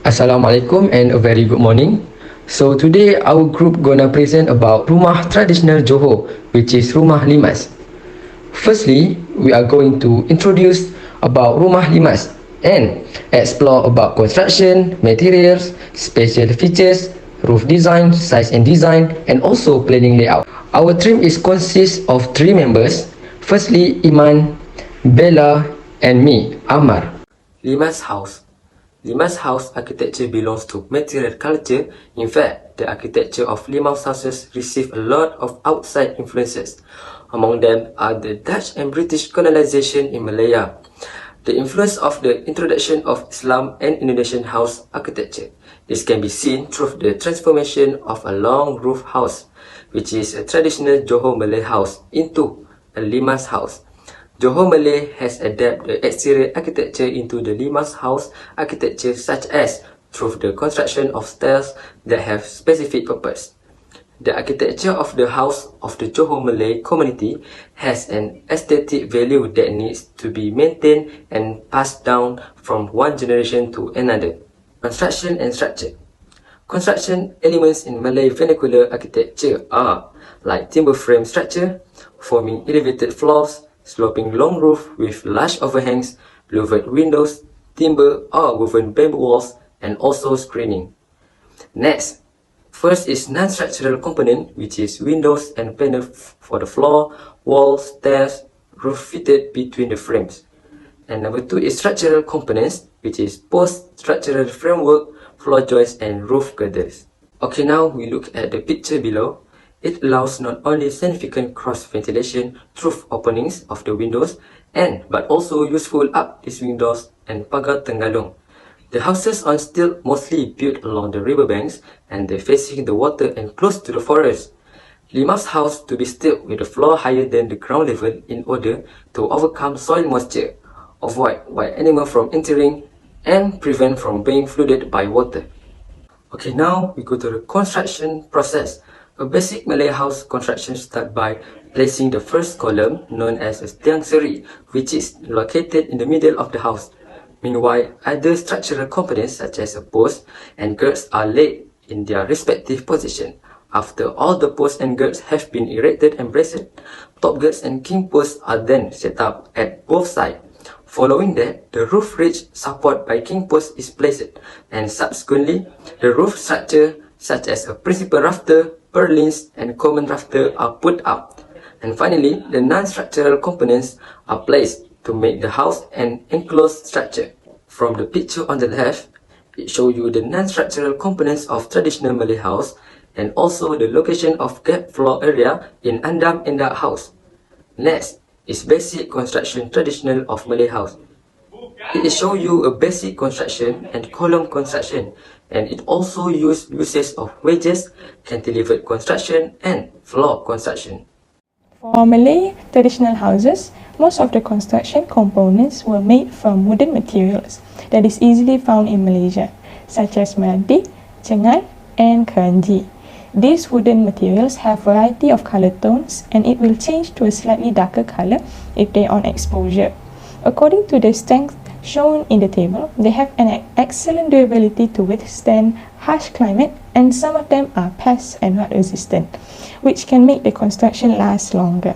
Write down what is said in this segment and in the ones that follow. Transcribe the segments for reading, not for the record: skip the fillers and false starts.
Assalamualaikum and a very good morning. So today our group gonna present about Rumah traditional Johor, which is Rumah Limas. Firstly, we are going to introduce about Rumah Limas and explore about construction, materials, special features, roof design, size and design, and also planning layout. Our team is consists of 3 members. Firstly, Iman, Bella, and me, Amar. Limas House. Limas house architecture belongs to material culture. In fact, the architecture of Limas houses receive a lot of outside influences. Among them are the Dutch and British colonization in Malaya, the influence of the introduction of Islam and Indonesian house architecture. This can be seen through the transformation of a long roof house, which is a traditional Johor Malay house, into a Limas house. Johor Malay has adapted the exterior architecture into the Limas house architecture, such as through the construction of styles that have specific purpose. The architecture of the house of the Johor Malay community has an aesthetic value that needs to be maintained and passed down from one generation to another. Construction and structure. Construction elements in Malay vernacular architecture are like timber frame structure, forming elevated floors, sloping long roof with large overhangs, louvered windows, timber or woven bamboo walls, and also screening. Next, first is non-structural component, which is windows and panels for the floor, walls, stairs, roof fitted between the frames. And number 2 is structural components, which is post-structural framework, floor joists, and roof girders. Okay, now we look at the picture below. It allows not only significant cross ventilation through openings of the windows, but also useful up these windows and pagar tenggalung. The houses are still mostly built along the riverbanks and they facing the water and close to the forest. Limas house to be built with the floor higher than the ground level in order to overcome soil moisture, avoid wild animals from entering, and prevent from being flooded by water. Okay, now we go to the construction process. A basic Malay house construction starts by placing the first column, known as a tiang seri, which is located in the middle of the house. Meanwhile, other structural components such as a post and girts are laid in their respective position. After all the posts and girts have been erected and braced, top girts and king posts are then set up at both sides. Following that, the roof ridge support by king post is placed, and subsequently, the roof structure such as a principal rafter, purlins, and common rafter are put up. And finally, the non-structural components are placed to make the house an enclosed structure. From the picture on the left, it shows you the non-structural components of traditional Malay house and also the location of gap floor area in Andam Endak house. Next is basic construction traditional of Malay house. It shows you a basic construction and column construction, and it also uses of wedges, cantilevered construction, and floor construction. For Malay traditional houses, most of the construction components were made from wooden materials that is easily found in Malaysia, such as melati, cengai, and keranji. These wooden materials have a variety of color tones, and it will change to a slightly darker color if they are on exposure. According to the strength shown in the table, they have an excellent durability to withstand harsh climate, and some of them are pest and rot resistant, which can make the construction last longer.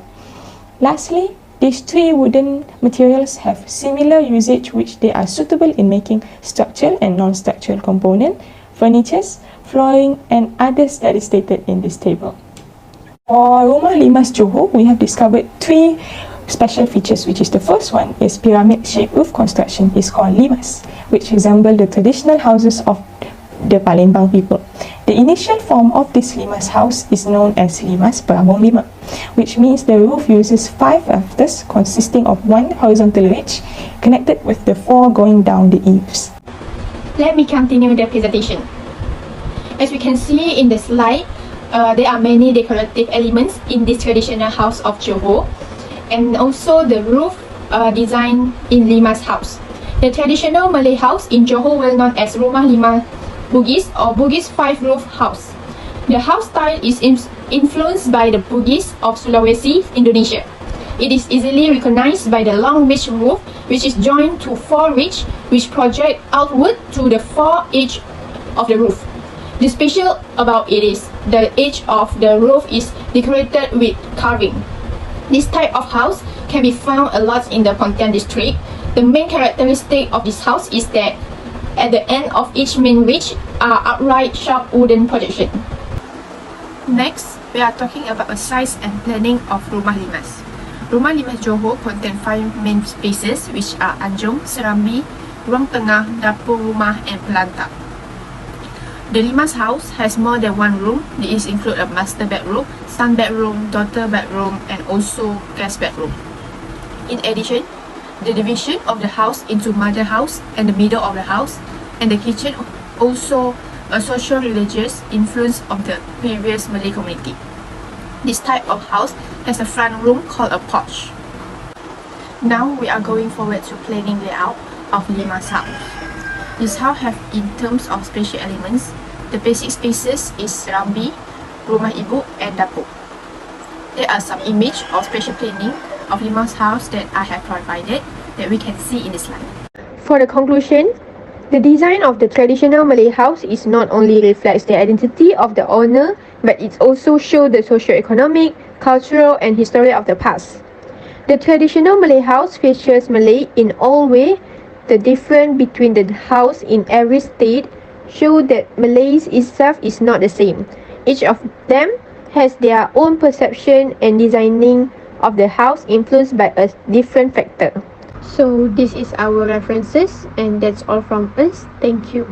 Lastly, these 3 wooden materials have similar usage, which they are suitable in making structural and non-structural component, furnitures, flooring, and others that is stated in this table. For Rumah Limas Johor, we have discovered 3 special features, which is the first one is pyramid shaped roof construction is called Limas, which resemble the traditional houses of the Palembang people. The initial form of this Limas house is known as Limas Perambung Lima, which means the roof uses 5 rafters consisting of 1 horizontal ridge connected with the 4 going down the eaves. Let me continue the presentation. As we can see in the slide, there are many decorative elements in this traditional house of Johor, and also the roof design in Limas house. The traditional Malay house in Johor, well known as Rumah Lima Bugis or Bugis 5 roof house. The house style is influenced by the Bugis of Sulawesi, Indonesia. It is easily recognized by the long ridge roof, which is joined to 4 ridges which project outward to the 4 edges of the roof. The special about it is the edge of the roof is decorated with carving. This type of house can be found a lot in the Pontian district. The main characteristic of this house is that at the end of each main ridge are upright sharp wooden projection. Next, we are talking about the size and planning of Rumah Limas. Rumah Limas Johor contain 5 main spaces which are Anjung, Serambi, Ruang Tengah, Dapur Rumah and Pelantap. The Limas house has more than one room. These include a master bedroom, son bedroom, daughter bedroom and also guest bedroom. In addition, the division of the house into mother house and the middle of the house and the kitchen also a social religious influence of the previous Malay community. This type of house has a front room called a porch. Now we are going forward to planning layout of Limas house. This house have in terms of spatial elements, the basic spaces is Serambi, Rumah Ibu and Dapur. There are some image of spatial planning of Limas house that I have provided that we can see in this slide. For the conclusion, the design of the traditional Malay house is not only reflects the identity of the owner, but it also shows the socio-economic, cultural and history of the past. The traditional Malay house features Malay in all ways. The difference between the house in every state show that Malays itself is not the same. Each of them has their own perception and designing of the house influenced by a different factor. So this is our references and that's all from us. Thank you.